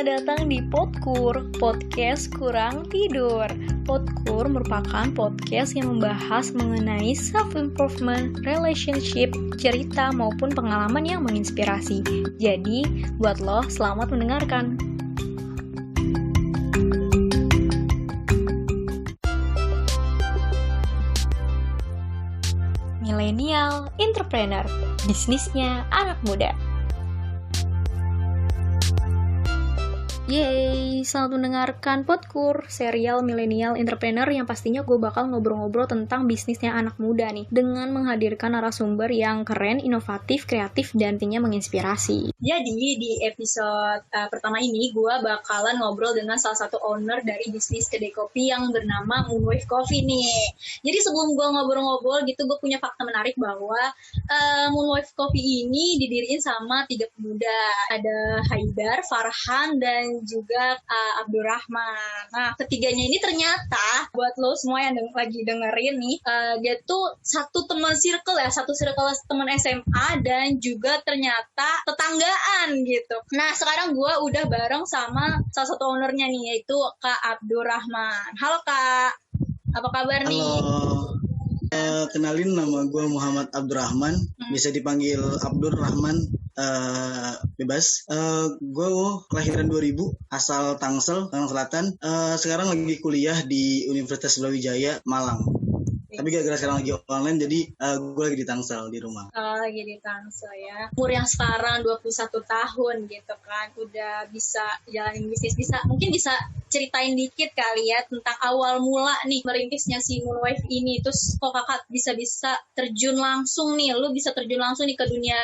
Selamat datang di Podkur, podcast kurang tidur. Podkur merupakan podcast yang membahas mengenai self-improvement, relationship, cerita maupun pengalaman yang menginspirasi. Jadi, buat lo, selamat mendengarkan. Millennial Entrepreneur, bisnisnya anak muda. Yeay, selamat mendengarkan Podkur, serial Millennial Entrepreneur yang pastinya gue bakal ngobrol-ngobrol tentang bisnisnya anak muda nih, dengan menghadirkan narasumber yang keren, inovatif, kreatif, dan tentunya menginspirasi. Jadi di episode pertama ini gue bakalan ngobrol dengan salah satu owner dari bisnis kedai kopi yang bernama Moonwave Coffee nih. Jadi sebelum gue ngobrol-ngobrol gitu, gue punya fakta menarik bahwa Moonwave Coffee ini didiriin sama 3 pemuda. Ada Haidar, Farhan, dan juga Abdurrahman. Nah, ketiganya ini ternyata buat lo semua yang lagi dengerin nih, dia tuh satu teman circle ya, satu circle teman SMA dan juga ternyata tetanggaan gitu. Nah, sekarang gue udah bareng sama salah satu ownernya nih, yaitu Kak Abdurrahman. Halo Kak, apa kabar nih? Halo. Kenalin, nama gue Muhammad Abdurrahman, bisa dipanggil Abdurrahman, bebas. Gue kelahiran 2000, asal Tangsel, Tangerang Selatan. Sekarang lagi kuliah di Universitas Brawijaya, Malang. Tapi gara-gara sekarang lagi online, jadi gue lagi di Tangsel, di rumah. Lagi di Tangsel ya. Umur yang sekarang 21 tahun gitu kan, udah bisa jalanin bisnis. Mungkin bisa ceritain dikit kali ya tentang awal mula nih merintisnya si Moonwave ini. Terus kok kakak bisa terjun langsung nih, lu bisa terjun langsung nih ke dunia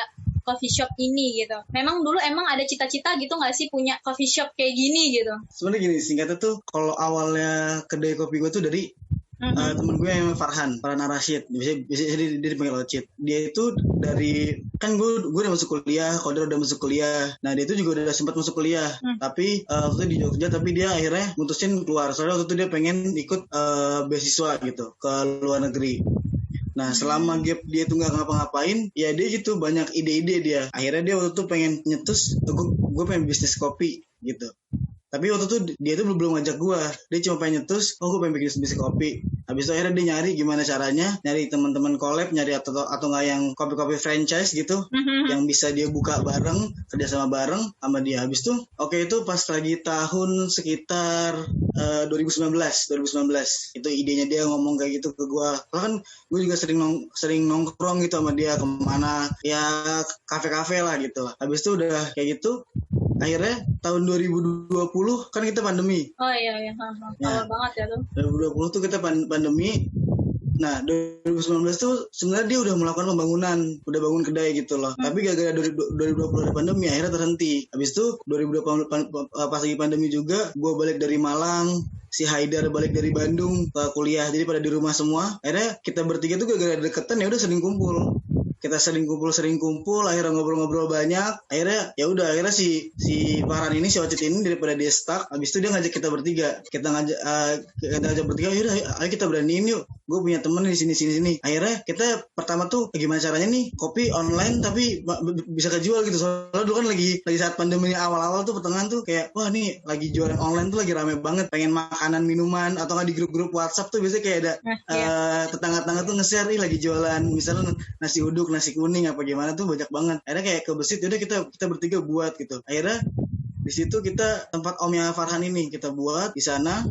coffee shop ini gitu. Memang dulu ada cita-cita gitu nggak sih punya coffee shop kayak gini gitu? Sebenarnya gini, singkatnya tuh, kalau awalnya kedai kopi gue tuh dari temen gue yang Farhan Rashid, bisa dia dipanggil Ocit. Dia itu dari, kan gue udah masuk kuliah, kalau dia udah masuk kuliah. Nah, dia itu juga udah sempat masuk kuliah, tapi waktu itu di Jogja, tapi dia akhirnya mutusin keluar. Soalnya waktu itu dia pengen ikut beasiswa gitu ke luar negeri. Nah, selama gap dia tuh nggak ngapa-ngapain, ya dia gitu banyak ide-ide dia. Akhirnya dia waktu itu pengen nyetus, gue pengen bisnis kopi gitu. Tapi waktu itu dia tuh belum ngajak gue, dia cuma pengen nyetus, gue pengen bikin bisnis kopi. Habis itu akhirnya dia nyari gimana caranya, nyari teman-teman collab, nyari atau nggak yang kopi-kopi franchise gitu, yang bisa dia buka bareng, kerjasama bareng sama dia. Habis itu, itu pas lagi tahun sekitar 2019, itu idenya dia ngomong kayak gitu ke gue. Karena kan gue juga sering nongkrong gitu sama dia kemana, ya kafe-kafe lah gitu. Habis itu udah kayak gitu. Akhirnya tahun 2020 kan kita pandemi. Oh iya. Awal banget ya tuh. 2020 tuh kita pandemi. Nah, 2019 tuh sebenarnya dia udah melakukan pembangunan, udah bangun kedai gitu loh. Tapi gara-gara 2020 ada pandemi, akhirnya terhenti. Habis itu 2020 pas lagi pandemi juga, gue balik dari Malang, si Haidar balik dari Bandung ke kuliah, jadi pada di rumah semua. Akhirnya kita bertiga tuh gara-gara deketan, ya udah sering kumpul. Kita sering kumpul, akhirnya ngobrol-ngobrol banyak. Akhirnya si Farhan ini, si Ocit ini, daripada dia stuck, habis itu dia ngajak kita bertiga. Kita ngajak bertiga, yaudah ayo kita beraniin yuk. Gue punya temen di sini. Akhirnya kita pertama tuh gimana caranya nih kopi online tapi bisa kejual gitu. Soalnya dulu kan lagi saat pandemi awal-awal tuh, pertengahan tuh kayak, wah nih lagi jualan online tuh lagi rame banget. Pengen makanan, minuman, atau nggak di grup-grup WhatsApp tuh biasanya kayak ada tetangga-tetangga tuh nge-share nih lagi jualan, misalnya nasi uduk, nasi kuning apa gimana tuh banyak banget. Akhirnya kayak kebesit, udah kita bertiga buat gitu. Akhirnya di situ kita tempat omnya Farhan ini kita buat di sana.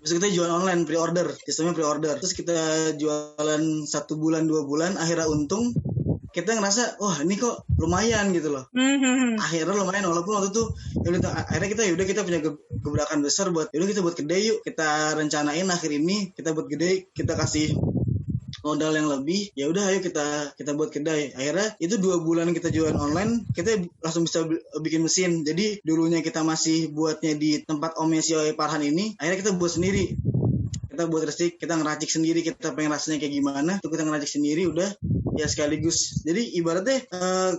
Terus kita jual online, pre-order, sistemnya pre-order. Terus kita jualan 1 bulan 2 bulan, akhirnya untung. Kita ngerasa, wah ini kok lumayan gitu loh. Akhirnya lumayan, walaupun waktu itu akhirnya kita punya gebrakan besar buat, kita buat kedai yuk. Kita rencanain akhir ini kita buat kedai, kita kasih modal yang lebih, ya udah ayo kita buat kedai. Akhirnya itu 2 bulan kita jualan online, kita langsung bisa bikin mesin. Jadi dulunya kita masih buatnya di tempat omnya si Farhan ini, akhirnya kita buat sendiri. Kita buat resik, kita ngeracik sendiri, kita pengen rasanya kayak gimana, itu kita ngeracik sendiri udah. ya sekaligus. Jadi ibaratnya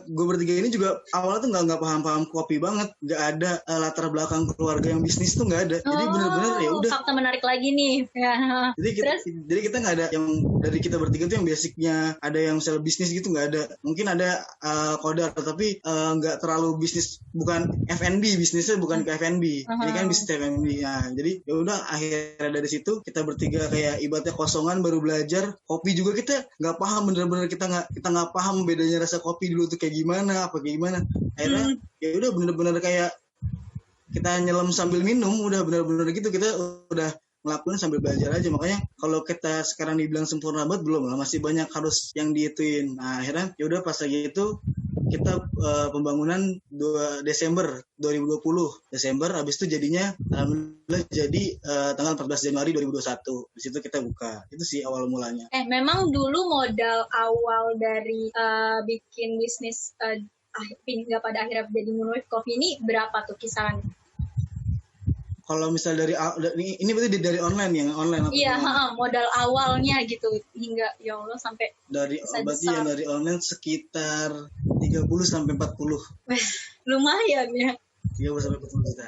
gue bertiga ini juga awalnya tuh nggak paham kopi banget, nggak ada latar belakang keluarga yang bisnis tuh nggak ada. Jadi bener-bener ya udah. Fakta menarik lagi nih. Ya. Jadi kita nggak ada yang dari kita bertiga tuh yang basicnya ada yang misalnya bisnis gitu, nggak ada. Mungkin ada kodar tapi nggak terlalu bisnis, bukan F&B, bisnisnya bukan ke F&B. Ini kan bisnis F&B. Nah, jadi ya udah akhirnya dari situ kita bertiga kayak ibaratnya kosongan baru belajar. Kopi juga kita nggak paham, bener-bener kita nggak paham bedanya rasa kopi dulu tuh kayak gimana, akhirnya ya udah bener-bener kayak kita nyelam sambil minum, udah bener-bener gitu, kita udah ngelakuin sambil belajar aja. Makanya kalau kita sekarang dibilang sempurna banget belum lah, masih banyak harus yang diituin. Nah akhirnya ya udah pas lagi itu kita pembangunan 2 Desember 2020 Desember, habis itu jadinya alhamdulillah jadi tanggal 14 Januari 2021. Di situ kita buka. Itu sih awal mulanya. Memang dulu modal awal dari bikin bisnis hingga pada akhirnya jadi Moonwave Coffee ini berapa tuh kisaran? Kalau misal dari ini berarti dari online ya, online. Iya, modal awalnya gitu hingga ya Allah sampai dari berarti yang dari online sekitar 30 sampai 40. Lumayan ya. 30 sampai 40 juta.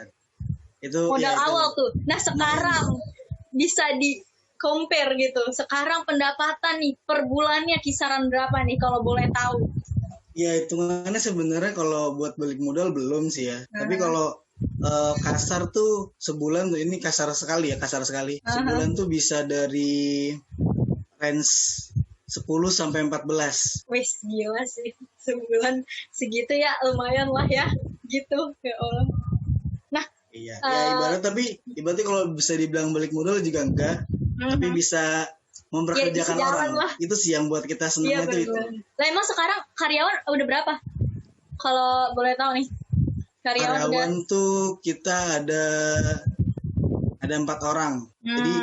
Itu modal ya, awal tuh. Nah, sekarang bisa di compare gitu. Sekarang pendapatan nih per bulannya kisaran berapa nih kalau boleh tahu? Ya hitungannya sebenarnya kalau buat balik modal belum sih ya. Tapi kalau kasar tuh sebulan tuh, ini kasar sekali. Sebulan tuh bisa dari range 10 sampai 14. Wih, gila sih. Sebulan segitu ya, lumayan lah ya. Gitu, ya Allah. Nah, iya, ya ibaratnya kalau bisa dibilang balik modal juga enggak. Tapi bisa memperkerjakan orang lah. Itu sih yang buat kita senangnya itu. Lah emang sekarang karyawan udah berapa? Kalau boleh tahu nih. Karyawan tuh kita ada 4 orang. Jadi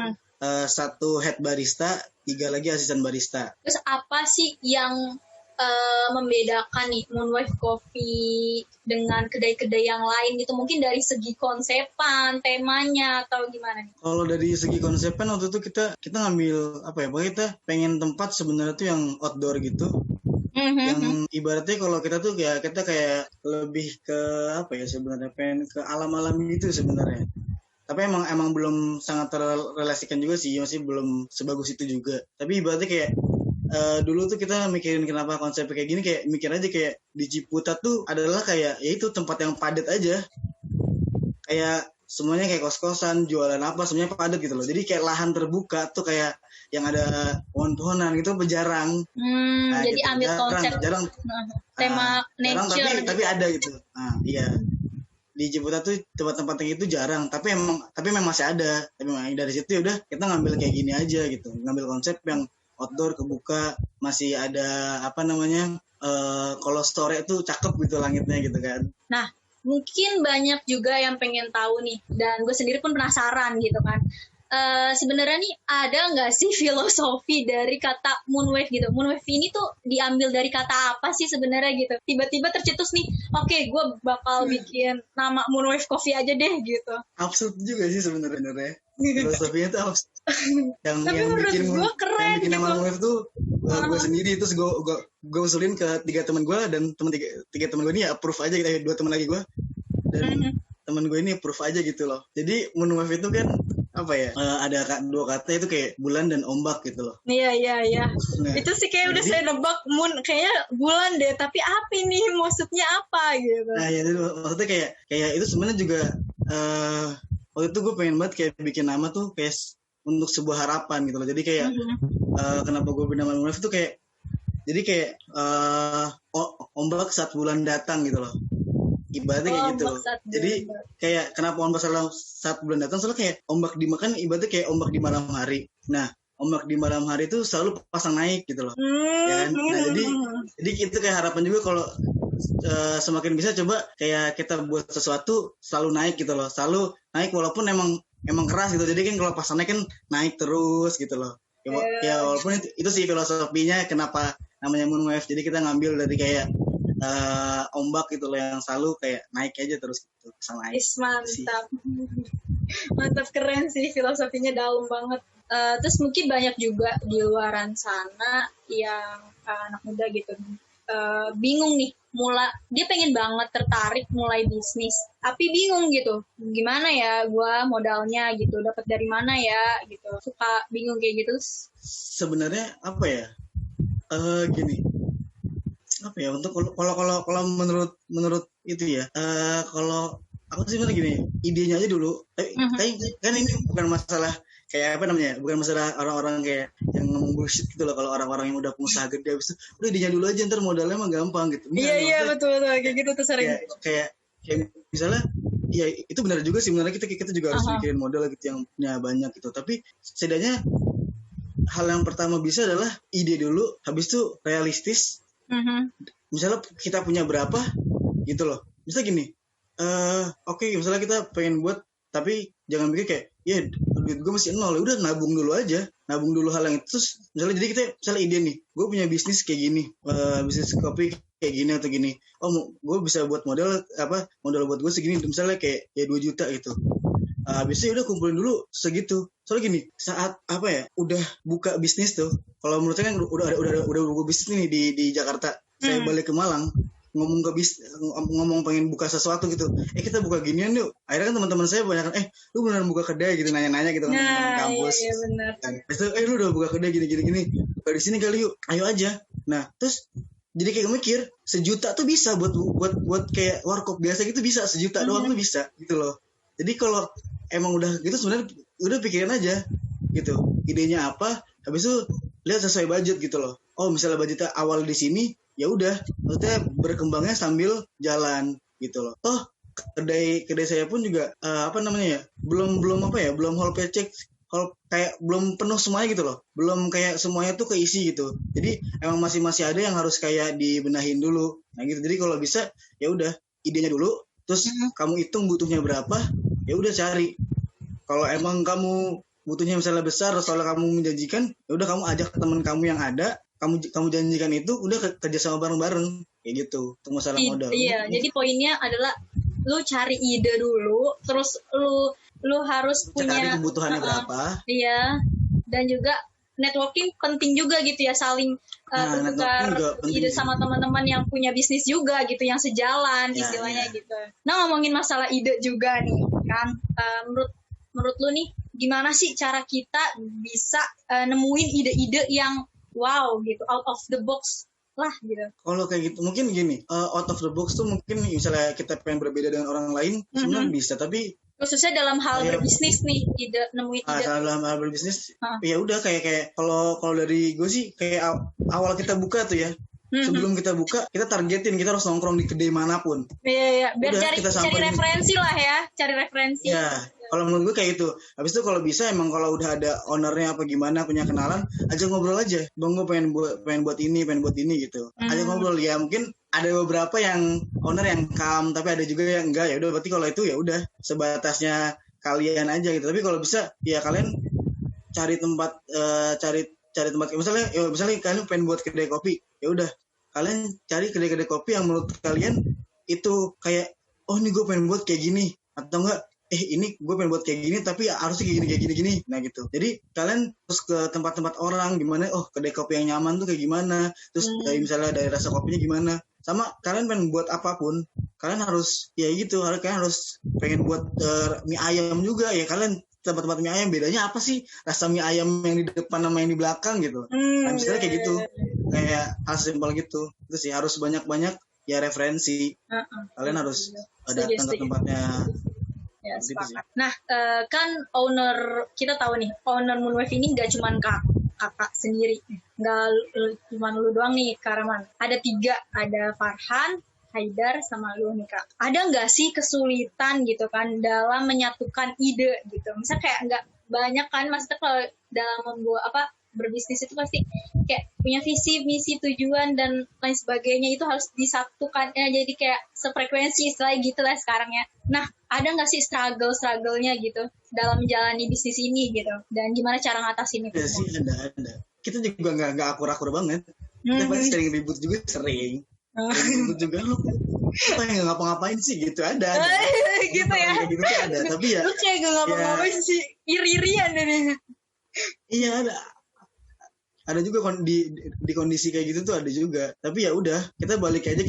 1 head barista, 3 lagi asisten barista. Terus apa sih yang membedakan nih Moonwave Coffee dengan kedai-kedai yang lain gitu? Mungkin dari segi konsepan, temanya atau gimana nih? Kalau dari segi konsepan waktu itu kita ngambil pokoknya kita pengen tempat sebenarnya tuh yang outdoor gitu. Yang ibaratnya kalau kita tuh kita kayak lebih ke sebenarnya pengen ke alam-alam gitu sebenarnya. Tapi emang belum sangat terrelasikan juga sih, masih belum sebagus itu juga. Tapi ibaratnya kayak dulu tuh kita mikirin kenapa konsep kayak gini, kayak mikir aja kayak di Ciputat tuh adalah kayak ya itu tempat yang padat aja. Kayak semuanya kayak kos-kosan, jualan apa semuanya padat gitu loh. Jadi kayak lahan terbuka tuh kayak yang ada pohon-pohonan gitu jarang. Jadi gitu, ambil konsep jarang tema nature tapi ada gitu. Nah, iya. Di Ciputat tuh tempat-tempat yang itu jarang, tapi memang masih ada. Tapi dari situ udah kita ngambil kayak gini aja gitu. Ngambil konsep yang outdoor kebuka, masih ada kalau sore tuh cakep gitu langitnya gitu kan. Nah, mungkin banyak juga yang pengen tahu nih, dan gue sendiri pun penasaran gitu kan. Sebenarnya nih ada nggak sih filosofi dari kata Moonwave gitu? Moonwave ini tuh diambil dari kata apa sih sebenarnya gitu? Tiba-tiba tercetus nih, oke, gue bakal bikin nama Moonwave Coffee aja deh gitu. Absurd juga sih sebenarnya. Filosofinya tuh absurd. Yang bikin gue keren. Yang bikin nama gitu. Moonwave tuh gue sendiri, terus gue usulin ke 3 teman gue, dan tiga teman gue ini ya approve aja, kita 2 teman lagi gue, dan teman gue ini approve aja gitu loh. Jadi Moonwave itu kan ada 2 kata itu kayak bulan dan ombak gitu loh. Iya. Nah, itu sih kayak udah saya nebak moon, kayaknya bulan deh, tapi apa nih maksudnya apa gitu. Nah ya itu maksudnya kayak itu sebenarnya juga waktu itu gue pengen banget kayak bikin nama tuh kayak untuk sebuah harapan gitu loh. Jadi kayak kenapa gue bikin nama Moonwave itu kayak jadi kayak ombak saat bulan datang gitu loh. Ibaratnya kayak gitu. Jadi kayak kenapa ombak saat bulan datang, soalnya kayak ombak dimakan ibaratnya kayak ombak di malam hari. Nah, ombak di malam hari itu selalu pasang naik gitu loh. Ya kan? Nah, jadi itu kayak harapan juga kalau semakin bisa coba kayak kita buat sesuatu selalu naik gitu loh. Selalu naik walaupun emang keras gitu. Jadi kan kalau pasang naik kan naik terus gitu loh. Ya walaupun itu sih filosofinya kenapa namanya Moonwave. Jadi kita ngambil dari kayak ombak gitu loh yang selalu kayak naik aja terus gitu, pasang naik. Mantap. Mantap, keren sih, filosofinya dalam banget. Terus mungkin banyak juga di luaran sana yang anak muda gitu bingung nih, dia pengen banget tertarik mulai bisnis, tapi bingung gitu, gimana ya gua modalnya gitu, dapat dari mana ya gitu, suka bingung kayak gitu. Sebenarnya apa ya, gini, apa ya, untuk kalau menurut itu ya, kalau aku sih sebenarnya gini, idenya aja dulu. Kan ini bukan masalah kayak apa namanya, bukan masalah orang-orang kayak yang ngomong bullshit gitu loh. Kalau orang-orang yang udah pengusaha gede, habis itu udah idenya dulu aja, ntar modalnya mah gampang gitu. Iya betul kayak gitu tuh sering. Kayak misalnya, ya itu benar juga sih, sebenarnya kita juga harus mikirin modal gitu yang punya banyak gitu. Tapi setidaknya hal yang pertama bisa adalah ide dulu, habis itu realistis. Misalnya kita punya berapa gitu loh. Misalnya gini, oke, misalnya kita pengen buat, tapi jangan mikir kayak, ya duit gue masih nol, udah nabung dulu aja, nabung dulu hal yang itu. Terus misalnya, jadi kita misalnya ide nih, gue punya bisnis kayak gini, bisnis kopi kayak gini atau gini, gue bisa buat modal buat gue segini, misalnya kayak ya 2 juta gitu. Habis itu udah kumpulin dulu segitu. Soalnya gini, saat udah buka bisnis tuh, kalau menurut saya kan udah buka bisnis nih di Jakarta, saya balik ke Malang, ngomong pengen buka sesuatu gitu, kita buka ginian yuk. Akhirnya kan teman-teman saya banyak kan, lu beneran buka kedai gitu, nanya-nanya gitu kan, teman-teman kampus. Iya benar. Terus lu udah buka kedai gini, buka di sini kali yuk, ayo aja. Nah terus jadi kayak mikir, 1 juta tuh bisa buat kayak warkop biasa gitu, bisa 1 juta doang tuh bisa gitu loh. Jadi kalau emang udah gitu, sebenarnya udah pikirin aja gitu, idenya apa, habis itu lihat sesuai budget gitu loh. Misalnya budgetnya awal di sini, ya udah, maksudnya berkembangnya sambil jalan gitu loh. Kedai saya pun juga belum whole paycheck, kayak belum penuh semuanya gitu loh, belum kayak semuanya tuh keisi gitu. Jadi emang masih ada yang harus kayak dibenahin dulu. Nah gitu. Jadi kalau bisa ya udah, idenya dulu, terus kamu hitung butuhnya berapa, ya udah cari. Kalau emang kamu butuhnya misalnya besar, soalnya kamu menjanjikan, ya udah kamu ajak teman kamu yang ada, kamu janjikan itu, udah kerja sama bareng-bareng kayak gitu, untuk masalah modal. Iya, jadi poinnya adalah lu cari ide dulu, terus lu harus punya cari kebutuhannya berapa. Iya, dan juga networking penting juga gitu ya, saling tukar ide sama teman-teman yang punya bisnis juga gitu, yang sejalan istilahnya gitu. Nah, ngomongin masalah ide juga nih kan, menurut lu nih, gimana sih cara kita bisa nemuin ide-ide yang wow gitu, out of the box lah gitu. Kalau kayak gitu mungkin gini, out of the box tuh mungkin misalnya kita pengen berbeda dengan orang lain, sebenarnya bisa, tapi khususnya dalam hal berbisnis nih, nemuin ide. Dalam hal berbisnis, ya udah kayak kalau dari gue sih, kayak awal kita buka tuh ya, sebelum kita buka, kita targetin kita harus nongkrong di kedai manapun. Iya. Biar cari referensi lah ya, cari referensi. Ya, kalau menurut gue kayak gitu. Habis itu kalau bisa, emang kalau udah ada ownernya apa gimana, punya kenalan, aja ngobrol aja. Bang, gue pengen buat ini gitu. Aja ngobrol ya. Mungkin ada beberapa yang owner yang calm, tapi ada juga yang enggak. Ya udah, berarti kalau itu ya udah sebatasnya kalian aja gitu. Tapi kalau bisa ya kalian cari tempat, cari tempat. Misalnya kalian pengen buat kedai kopi, ya udah kalian cari kedai-kedai kopi yang menurut kalian itu kayak, ini gue pengen buat kayak gini, atau enggak, ini gue pengen buat kayak gini tapi harusnya kayak gini. Nah gitu. Jadi kalian terus ke tempat-tempat orang, gimana, kedai kopi yang nyaman tuh kayak gimana, terus misalnya dari rasa kopinya gimana. Sama kalian pengen buat apapun, kalian harus ya gitu, kalian harus pengen buat mie ayam juga ya, kalian tempat-tempat mie ayam, bedanya apa sih rasa mie ayam yang di depan sama yang di belakang gitu. Nah misalnya kayak gitu, kayak hal simpel gitu. Itu sih harus banyak-banyak ya referensi. Kalian harus datang ke tempatnya. Ya, sepakat. Nah, kan owner, kita tahu nih, owner Moonwave ini nggak cuma kakak sendiri, nggak cuma lu doang nih, Karaman. Ada 3, ada Farhan, Haidar, sama lu nih Kak. Ada nggak sih kesulitan gitu kan dalam menyatukan ide gitu? Misalnya kayak nggak banyak kan, maksudnya kalau dalam membuat berbisnis itu pasti kayak punya visi, misi, tujuan dan lain sebagainya, itu harus disatukan ya, jadi kayak sefrekuensi istilahnya gitu lah sekarang ya. Nah, ada nggak sih struggle-nya gitu dalam menjalani bisnis ini gitu, dan gimana cara ngatasin itu? Ya sih, ada. Kita juga nggak akur-akur banget. Kita pasti sering ribut juga, sering ribut juga. Lu yang nggak ngapa-ngapain sih gitu, ada. Gitu ya. Gitu sih ada, tapi ya lu kayak nggak ngapa-ngapain sih, iri-irian ini. Iya ada juga di kondisi kayak gitu tuh ada juga, tapi ya udah kita balik aja,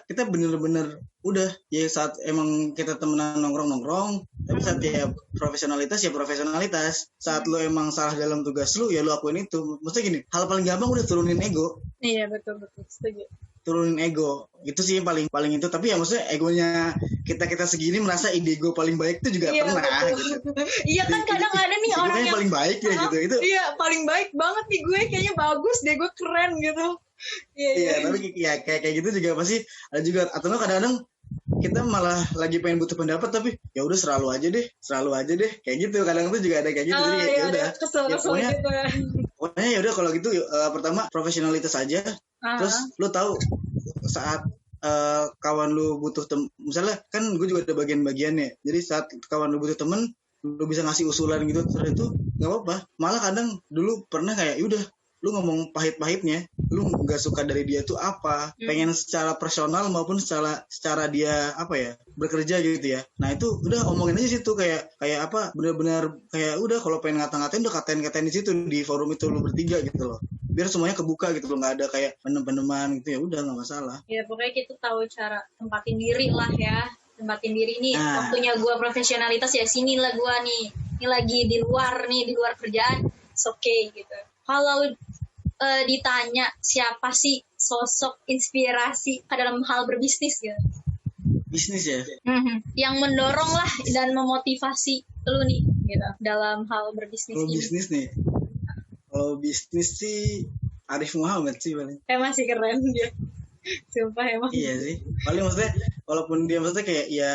kita bener-bener udah ya, saat emang kita temenan nongkrong, tapi saat ya profesionalitas, saat lo emang salah dalam tugas lu ya lu akuin itu. Maksudnya gini, hal paling gampang udah turunin ego. Iya, betul setuju. Turunin ego itu sih paling itu, tapi ya maksudnya egonya kita segini merasa ide ego paling baik itu juga pernah gitu. Iya kan, kadang ada nih orang yang paling baik ya gitu itu. Iya, paling baik banget nih gue, kayaknya bagus deh, gue keren gitu. Iya, tapi ya kayak gitu juga pasti ada juga. Atau kadang-kadang kita malah lagi pengen butuh pendapat, tapi ya udah selalu aja deh kayak gitu. Kadang itu juga ada kayak gitu. Jadi ya udah kesel gitu. Pokoknya ya udah kalau gitu pertama profesionalitas aja. Terus lu tahu saat kawan lu butuh misalnya kan gue juga ada bagian-bagiannya. Jadi saat kawan lu butuh temen, lu bisa ngasih usulan gitu, terus itu nggak apa-apa. Malah kadang dulu pernah kayak udah lu ngomong pahit-pahitnya, lu nggak suka dari dia tuh apa, pengen secara personal maupun secara dia apa ya bekerja gitu ya. Nah itu udah omongin aja situ, kayak apa, benar-benar kayak udah kalau pengen ngata-ngatain udah katain di situ di forum itu lu bertiga gitu loh, biar semuanya kebuka gitu loh, nggak ada kayak pendem-pendeman gitu, ya udah nggak masalah. Ya pokoknya kita tahu cara tempatin diri lah ya, tempatin diri nih. Waktunya gue profesionalitas ya sini lah gue nih, ini lagi di luar kerjaan, it's okay gitu. Kalau ditanya siapa sih sosok inspirasi dalam hal berbisnis gitu, bisnis ya, yang mendorong lah dan memotivasi lu nih gitu dalam hal berbisnis. Kalau bisnis sih Arif Muhammad sih paling. Masih keren dia. Sumpah emang. Iya sih. Paling maksudnya walaupun dia maksudnya kayak ya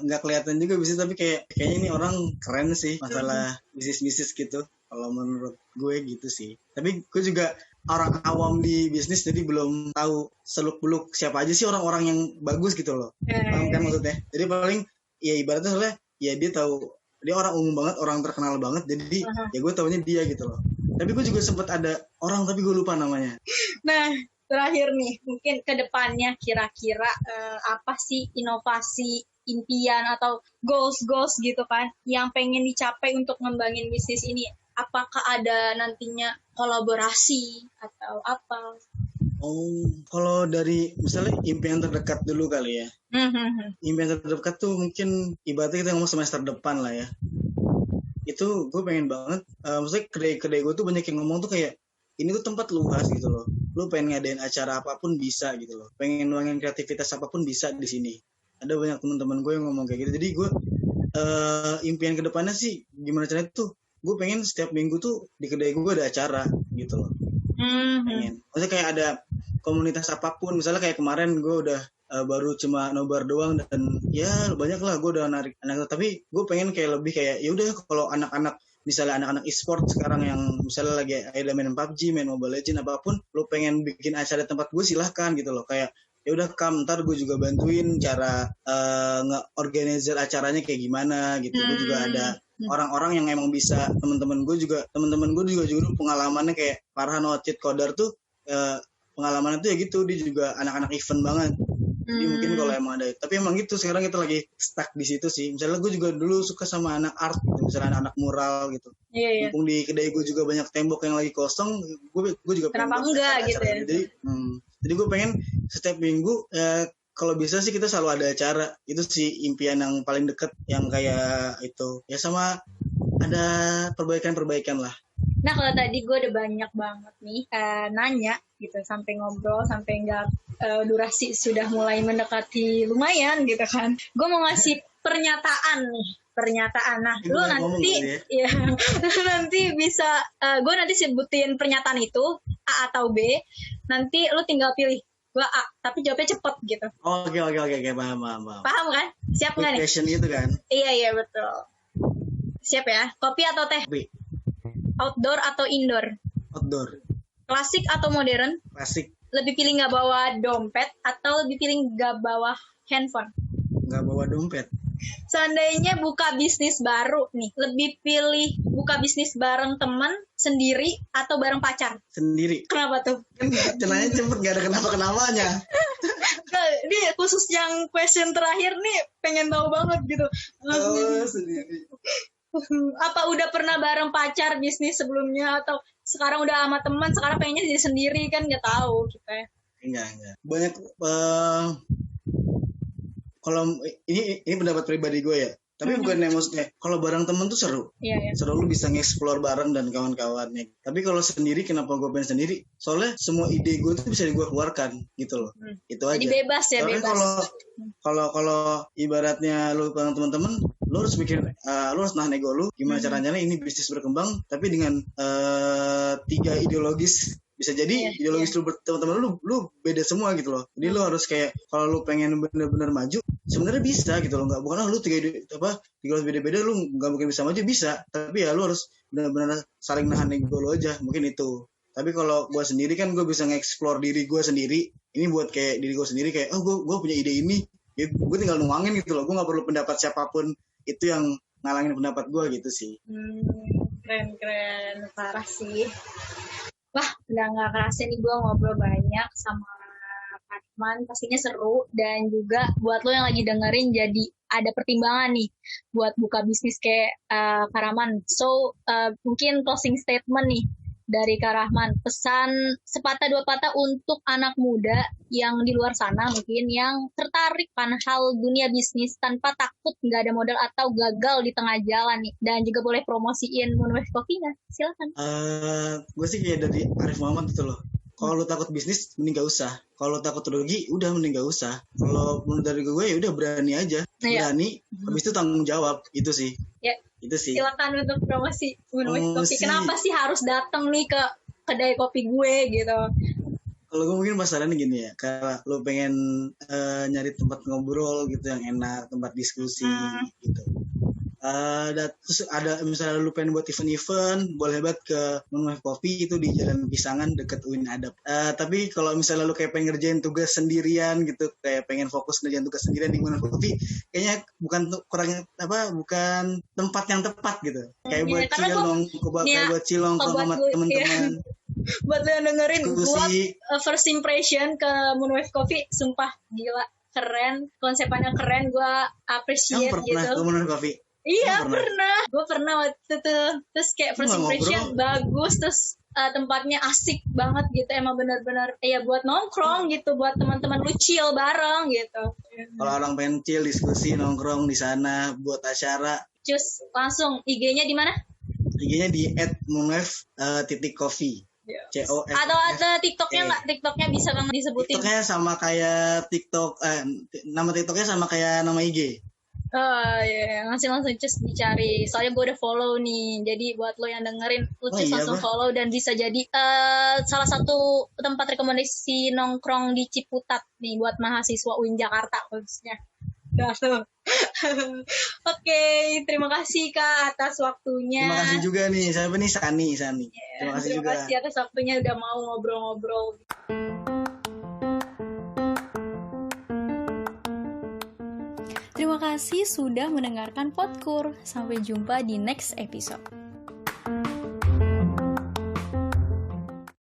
nggak kelihatan juga bisnis, tapi kayaknya ini orang keren sih masalah bisnis gitu. Kalau menurut gue gitu sih. Tapi gue juga orang awam di bisnis, jadi belum tahu seluk-beluk siapa aja sih orang-orang yang bagus gitu loh. Paham kan maksudnya? Jadi paling ya ibaratnya soalnya ya dia tahu, dia orang umum banget, orang terkenal banget, jadi ya gue taunya dia gitu loh. Tapi gue juga sempat ada orang tapi gue lupa namanya. Nah, terakhir nih, mungkin ke depannya kira-kira apa sih inovasi, impian atau goals gitu kan yang pengen dicapai untuk ngembangin bisnis ini? Apakah ada nantinya kolaborasi atau apa? Oh, kalau dari misalnya impian terdekat dulu kali ya. Impian terdekat tuh mungkin ibaratnya kita ngomong semester depan lah ya. Itu gue pengen banget, maksudnya kedai gue tuh banyak yang ngomong tuh kayak ini tuh tempat luas gitu loh. Lu pengen ngadain acara apapun bisa gitu loh. Pengen nuangin kreativitas apapun bisa di sini. Ada banyak teman-teman gue yang ngomong kayak gitu. Jadi gue impian kedepannya sih gimana caranya tuh, gue pengen setiap minggu tuh di kedai gue ada acara gitu loh. Pengen. Maksudnya kayak ada komunitas apapun. Misalnya kayak kemarin gue udah baru cuma nobar doang dan ya banyak lah gue udah narik anak, tapi gue pengen kayak lebih kayak ya udah kalau anak-anak misalnya anak-anak e-sport sekarang yang misalnya lagi ada main PUBG, main Mobile Legends apapun, lo pengen bikin acara tempat gue silahkan gitu loh, kayak ya udah ntar gue juga bantuin cara nge-organizer acaranya kayak gimana gitu. Gue juga ada orang-orang yang emang bisa, teman-teman gue juga dulu pengalamannya kayak Farhan Wacit Kodar tuh pengalamannya tuh ya gitu, dia juga anak-anak event banget. Jadi mungkin kalau emang ada, tapi emang gitu sekarang kita lagi stuck di situ sih. Misalnya gue juga dulu suka sama anak art, misalnya anak mural gitu. Iya. Mumpung di kedai gue juga banyak tembok yang lagi kosong, gue juga kenapa enggak gitu ya. Jadi gue pengen setiap minggu kalau bisa sih kita selalu ada acara. Itu sih impian yang paling deket, yang kayak itu. Ya sama ada perbaikan lah. Nah kalau tadi gue udah banyak banget nih nanya gitu, sampai ngobrol, sampai nggak durasi sudah mulai mendekati lumayan gitu kan. Gue mau ngasih pernyataan. Nah, lu nanti ya nanti bisa gue nanti sebutin pernyataan itu A atau B. Nanti lu tinggal pilih. Gue A, tapi jawabnya cepet gitu. Oke, paham. Paham kan? Siap nggak nih? Question itu kan? Iya betul. Siap ya? Kopi atau teh? Kopi. Outdoor atau indoor? Outdoor. Klasik atau modern? Klasik. Lebih pilih nggak bawa dompet atau lebih pilih nggak bawa handphone? Nggak bawa dompet. Seandainya buka bisnis baru nih, lebih pilih buka bisnis bareng teman, sendiri, atau bareng pacar? Sendiri. Kenapa tuh? Kan cenanya cepet, nggak ada kenapa-kenapanya. Ini khusus yang question terakhir nih, pengen tahu banget gitu. Oh, sendiri. Apa udah pernah bareng pacar bisnis sebelumnya atau sekarang udah sama teman, sekarang pengennya jadi sendiri kan nggak tahu kita ya. Enggak. Banyak kalau ini pendapat pribadi gue ya. Tapi bukan maksudnya kalau bareng temen tuh seru. Iya. Seru, lu bisa nge-explore bareng dan kawan-kawannya. Tapi kalau sendiri, kenapa gue pengen sendiri? Soalnya semua ide gue tuh bisa gue keluarkan gitu loh. Itu aja. Jadi bebas ya, Soalnya bebas. kalau ibaratnya lu bareng teman-teman, lu harus mikir, lu harus nahan ego lu. Gimana caranya ini bisnis berkembang, tapi dengan 3 ideologis. Bisa jadi ideologis lu teman-teman lu beda semua gitu loh. Jadi lu harus kayak kalau lu pengen bener-bener maju, sebenarnya bisa gitu loh. Nggak bukan lu tiga beda-beda lu nggak mungkin bisa maju, bisa. Tapi ya lu harus benar-benar saling nahan ego lu aja, mungkin itu. Tapi kalau gue sendiri kan gue bisa nge-explore diri gue sendiri. Ini buat kayak diri gue sendiri kayak gue punya ide ini, ya gue tinggal nuangin gitu loh. Gue nggak perlu pendapat siapapun itu yang ngalangin pendapat gue gitu sih. Keren parah sih. Wah, udah gak kerasa nih gue ngobrol banyak sama Karahman, pastinya seru. Dan juga buat lo yang lagi dengerin, jadi ada pertimbangan nih buat buka bisnis kayak Karahman. So, mungkin closing statement nih dari Karahman, pesan sepatah dua patah untuk anak muda yang di luar sana mungkin yang tertarik kan hal dunia bisnis tanpa takut nggak ada modal atau gagal di tengah jalan nih, dan juga boleh promosiin Moonwave Coffee-nya, silakan. Gue sih kayak dari Arif Muhammad gitu loh. Kalau lu takut bisnis, mending gak usah. Kalau takut rugi, udah mending gak usah. Kalau menurut dari gue ya udah berani aja, berani. Habis itu tanggung jawab, itu sih. Ya. Itu sih. Silakan untuk promosi Moonwave Coffee. Kenapa sih harus datang nih ke kedai kopi gue gitu? Kalau gue mungkin pasarannya gini ya, karena lo pengen nyari tempat ngobrol gitu yang enak, tempat diskusi gitu. Terus ada misalnya lu pengen buat event, boleh banget ke Moonwave Coffee itu di Jalan Pisangan deket UIN Adab. Tapi kalau misalnya lu kayak pengen ngerjain tugas sendirian gitu, kayak pengen fokus ngerjain tugas sendirian di Moonwave Coffee, kayaknya bukan tempat yang tepat gitu. Kayak buat cilong sama teman-teman. Buat lo yang dengerin, buat first impression ke Moonwave Coffee, sumpah gila, keren, konsepannya keren, gue appreciate gitu. Yang pernah ke Moonwave Coffee? Iya pernah, gue pernah waktu itu. Terus kayak first impression bagus, terus tempatnya asik banget gitu, emang benar-benar ya buat nongkrong gitu, buat teman-teman lu chill bareng gitu. Kalau orang pengen chill, diskusi, nongkrong di sana, buat acara. Cus, langsung IG-nya di mana? IG-nya di @moonwave.coffee. COF. Atau ada TikToknya nggak? TikToknya bisa banget disebutin. TikToknya sama kayak TikTok, nama TikToknya sama kayak nama IG. Oh iya, langsung cus dicari. Soalnya gue udah follow nih. Jadi buat lo yang dengerin, lo cus langsung follow dan bisa jadi salah satu tempat rekomendasi nongkrong di Ciputat nih buat mahasiswa UIN Jakarta khususnya. Oke, terima kasih Kak atas waktunya. Terima kasih juga nih, siapa nih Sani. Terima kasih atas waktunya udah mau ngobrol-ngobrol. Terima kasih sudah mendengarkan Podkur. Sampai jumpa di next episode.